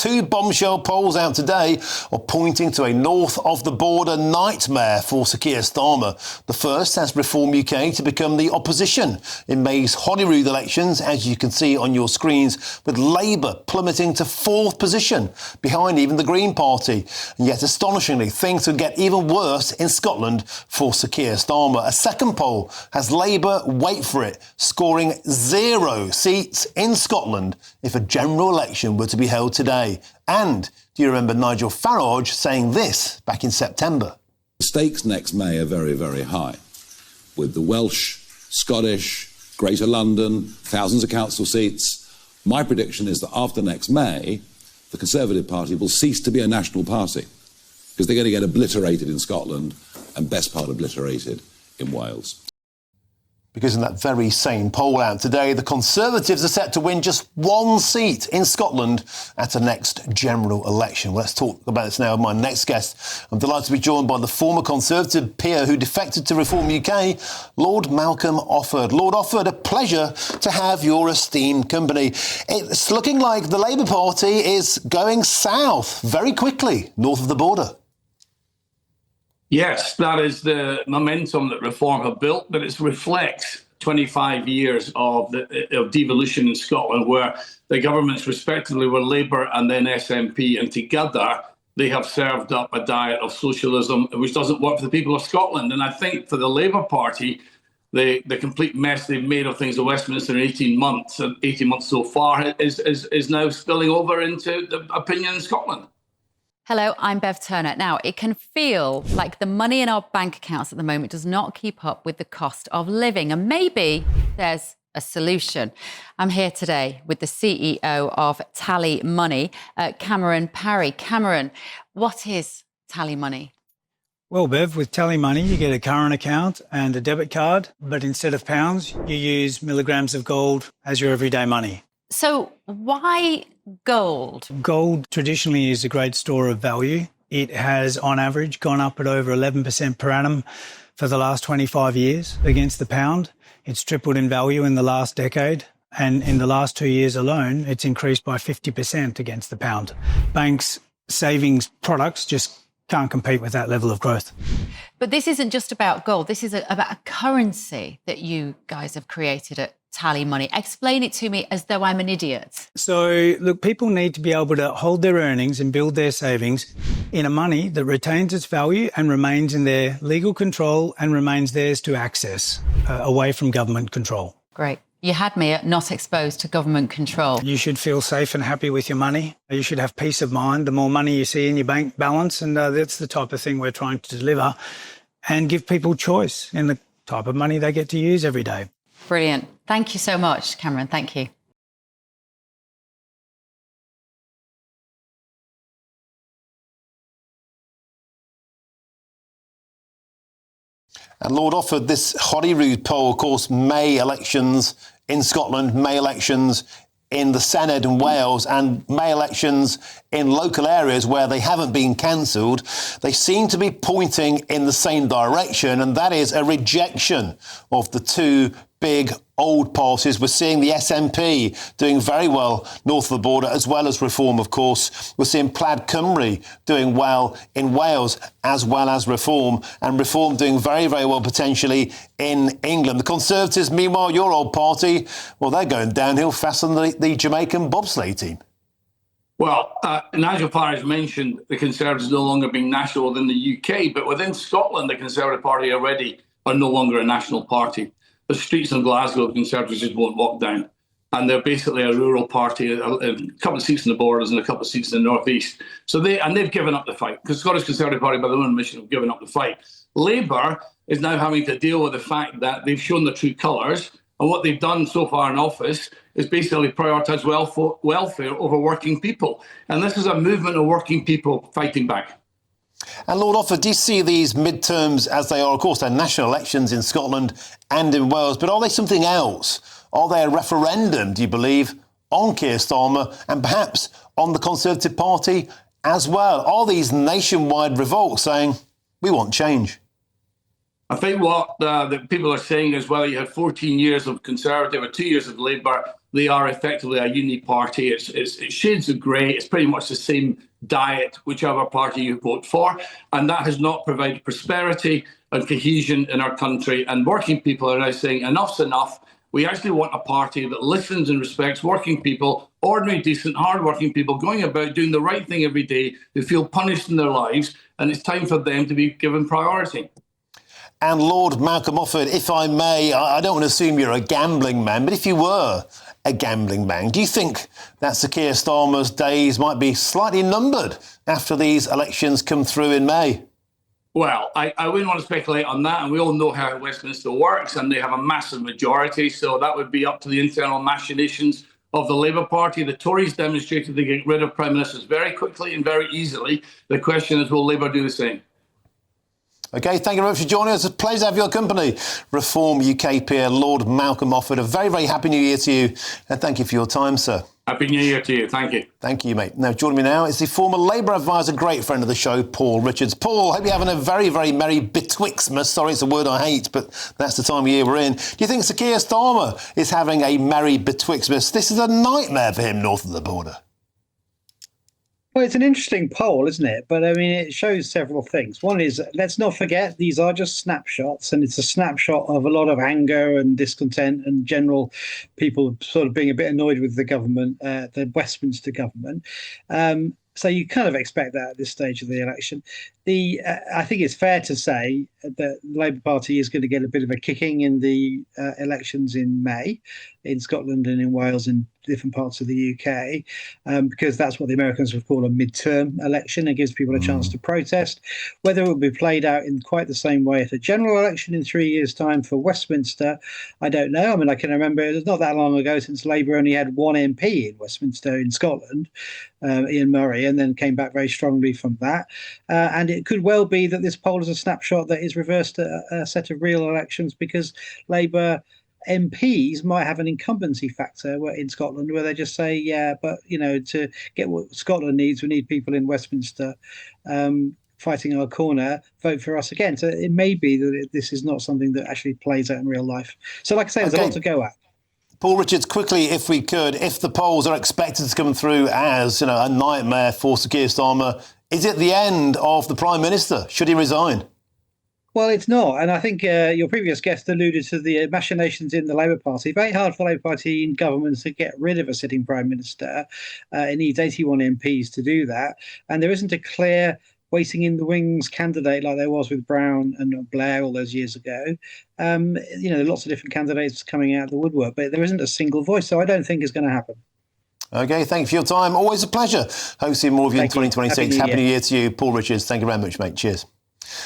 two bombshell polls out today are pointing to a north of the border nightmare for Sir Keir Starmer. The first has Reform UK to become the opposition in May's Holyrood elections, as you can see on your screens, with Labour plummeting to fourth position, behind even the Green Party. And yet, astonishingly, things could get even worse in Scotland for Sir Keir Starmer. A second poll has Labour, wait for it, scoring 0 seats in Scotland if a general election were to be held today. And do you remember Nigel Farage saying this back in September? The stakes next May are very, very high, with the Welsh, Scottish, Greater London, thousands of council seats. My prediction is that after next May, the Conservative Party will cease to be a national party, because they're going to get obliterated in Scotland and best part obliterated in Wales. Because in that very same poll out today, the Conservatives are set to win just one seat in Scotland at the next general election. Well, let's talk about this now with my next guest. I'm delighted to be joined by the former Conservative peer who defected to Reform UK, Lord Malcolm Offord. Lord Offord, a pleasure to have your esteemed company. It's looking like the Labour Party is going south very quickly, north of the border. Yes, that is the momentum that Reform have built, but it reflects 25 years of devolution in Scotland, where the governments respectively were Labour and then SNP, and together they have served up a diet of socialism which doesn't work for the people of Scotland. And I think for the Labour Party, the complete mess they've made of things in Westminster in 18 months so far is now spilling over into the opinion in Scotland. Hello, I'm Bev Turner. Now, it can feel like the money in our bank accounts at the moment does not keep up with the cost of living, and maybe there's a solution. I'm here today with the CEO of TallyMoney, Cameron Parry. Cameron, what is TallyMoney? Well, Bev, with TallyMoney, you get a current account and a debit card, but instead of pounds, you use milligrams of gold as your everyday money. So why gold? Gold traditionally is a great store of value. It has, on average, gone up at over 11% per annum for the last 25 years against the pound. It's tripled in value in the last decade. And in the last 2 years alone, it's increased by 50% against the pound. Banks' savings products just can't compete with that level of growth. But this isn't just about gold. This is about a currency that you guys have created at TallyMoney. Explain it to me as though I'm an idiot. So, look, people need to be able to hold their earnings and build their savings in a money that retains its value and remains in their legal control and remains theirs to access, away from government control. Great. You had me at not exposed to government control. You should feel safe and happy with your money. You should have peace of mind. The more money you see in your bank balance, and that's the type of thing we're trying to deliver, and give people choice in the type of money they get to use every day. Brilliant. Thank you so much, Cameron. Thank you. And Lord Offord, this Holyrood poll, of course, May elections in Scotland, May elections in the Senedd in Wales, and May elections in local areas where they haven't been cancelled, they seem to be pointing in the same direction, and that is a rejection of the two big old parties. We're seeing the SNP doing very well north of the border, as well as Reform, of course. We're seeing Plaid Cymru doing well in Wales, as well as Reform, and Reform doing very, very well potentially in England. The Conservatives, meanwhile, your old party, well, they're going downhill faster than the Jamaican bobsleigh team. Well, Nigel Farage mentioned the Conservatives no longer being national within the UK, but within Scotland, the Conservative Party already are no longer a national party. The streets in Glasgow, the Conservatives just won't walk down. And they're basically a rural party, a couple of seats in the Borders and a couple of seats in the North East. So they've given up the fight, because the Scottish Conservative Party, by their own admission, have given up the fight. Labour is now having to deal with the fact that they've shown the true colours, and what they've done so far in office is basically prioritise welfare over working people. And this is a movement of working people fighting back. And Lord Offord, do you see these midterms as they are? Of course, they're national elections in Scotland and in Wales, but are they something else? Are they a referendum, do you believe, on Keir Starmer and perhaps on the Conservative Party as well? Are these nationwide revolts saying, we want change? I think what the people are saying is, well, you had 14 years of Conservative or 2 years of Labour they are effectively a uni party. It's shades of grey. It's pretty much the same diet, whichever party you vote for. And that has not provided prosperity and cohesion in our country. And working people are now saying enough's enough. We actually want a party that listens and respects working people, ordinary, decent, hardworking people going about doing the right thing every day, who feel punished in their lives. And it's time for them to be given priority. And Lord Malcolm Offord, if I may, I don't want to assume you're a gambling man, but if you were a gambling man, do you think that Sir Keir Starmer's days might be slightly numbered after these elections come through in May? Well, I wouldn't want to speculate on that, and we all know how Westminster works, and they have a massive majority, so that would be up to the internal machinations of the Labour Party. The Tories demonstrated they get rid of Prime Ministers very quickly and very easily. The question is, will Labour do the same? OK, thank you very much for joining us. It's a pleasure to have your company. Reform UK peer Lord Malcolm Offord. A very, very happy New Year to you, and thank you for your time, sir. Happy New Year to you. Thank you. Thank you, mate. Now, joining me now is the former Labour advisor, great friend of the show, Paul Richards. Paul, hope you're having a very, very merry betwixtmas. Sorry, it's a word I hate, but that's the time of year we're in. Do you think Sir Keir Starmer is having a merry betwixtmas? This is a nightmare for him north of the border. Well, it's an interesting poll, isn't it? But I mean, it shows several things. One is, let's not forget, these are just snapshots, and it's a snapshot of a lot of anger and discontent and general people sort of being a bit annoyed with the government, the Westminster government. So you kind of expect that at this stage of the election. I think it's fair to say that the Labour Party is going to get a bit of a kicking in the elections in May in Scotland and in Wales and different parts of the UK, because that's what the Americans would call a midterm election. It gives people a chance to protest. Whether it will be played out in quite the same way at a general election in 3 years' time for Westminster, I don't know. I mean, I can remember it was not that long ago since Labour only had one MP in Westminster in Scotland, Ian Murray, and then came back very strongly from that. And it could well be that this poll is a snapshot that is reversed a set of real elections, because Labour MPs might have an incumbency factor in Scotland where they just say, yeah, but, you know, to get what Scotland needs, we need people in Westminster fighting our corner, vote for us again. So it may be that this is not something that actually plays out in real life. So like I say, there's a lot to go at. Paul Richards, quickly, if we could, if the polls are expected to come through as, you know, a nightmare for Sir Keir Starmer, is it the end of the Prime Minister? Should he resign? Well, it's not. And I think your previous guest alluded to the machinations in the Labour Party. Very hard for the Labour Party in government to get rid of a sitting Prime Minister. It needs 81 MPs to do that. And there isn't a clear waiting in the wings candidate like there was with Brown and Blair all those years ago. You know, lots of different candidates coming out of the woodwork, but there isn't a single voice. So I don't think it's going to happen. OK, thank you for your time. Always a pleasure hosting more of you in 2026. Happy New Year to you, Paul Richards. Thank you very much, mate. Cheers.